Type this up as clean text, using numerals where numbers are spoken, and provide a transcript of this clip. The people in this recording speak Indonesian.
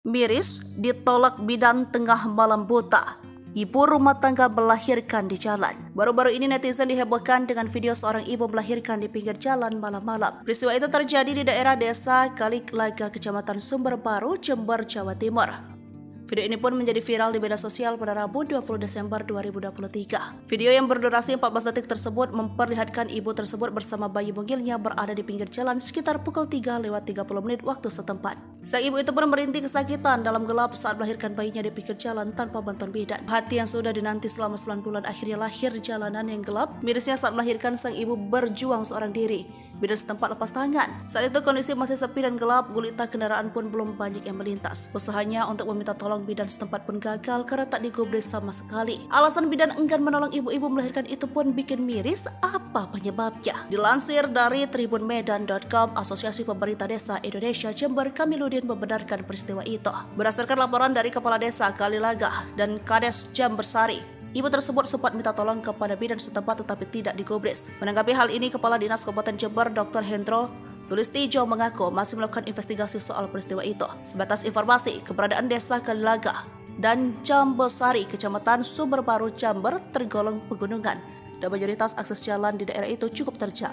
Miris ditolak bidan tengah malam buta. Ibu rumah tangga melahirkan di jalan. Baru-baru ini netizen dihebohkan dengan video seorang ibu melahirkan di pinggir jalan malam-malam. Peristiwa itu terjadi di daerah desa Kaliklaga, Kecamatan Sumber Baru, Jember, Jawa Timur. Video ini pun menjadi viral di media sosial pada Rabu 20 Desember 2023. Video yang berdurasi 14 detik tersebut memperlihatkan ibu tersebut bersama bayi mungilnya berada di pinggir jalan sekitar pukul 3:30 waktu setempat. Sang ibu itu pun merintih kesakitan dalam gelap saat melahirkan bayinya di pinggir jalan tanpa bantuan bidan. Hati yang sudah dinanti selama 9 bulan akhirnya lahir di jalanan yang gelap. Mirisnya saat melahirkan, sang ibu berjuang seorang diri. Bidan setempat lepas tangan. Saat itu kondisi masih sepi dan gelap, gulita kendaraan pun belum banyak yang melintas. Usahanya untuk meminta tolong bidan setempat pun gagal karena tak digubris sama sekali. Alasan bidan enggan menolong ibu-ibu melahirkan itu pun bikin miris. Apa penyebabnya? Dilansir dari tribunmedan.com, Asosiasi Pemerintah Desa Indonesia Jember, Kamiludin membenarkan peristiwa itu. Berdasarkan laporan dari Kepala Desa Kalilaga dan Kades Jambersari, ibu tersebut sempat minta tolong kepada bidan setempat tetapi tidak digubris. Menanggapi hal ini, Kepala Dinas Kabupaten Jember Dr. Hendro Sulistijo mengaku masih melakukan investigasi soal peristiwa itu. Sebatas informasi, keberadaan desa Kalilaga dan Jambersari, Kecamatan Sumber Baru, Jember tergolong pegunungan dan mayoritas akses jalan di daerah itu cukup terjal.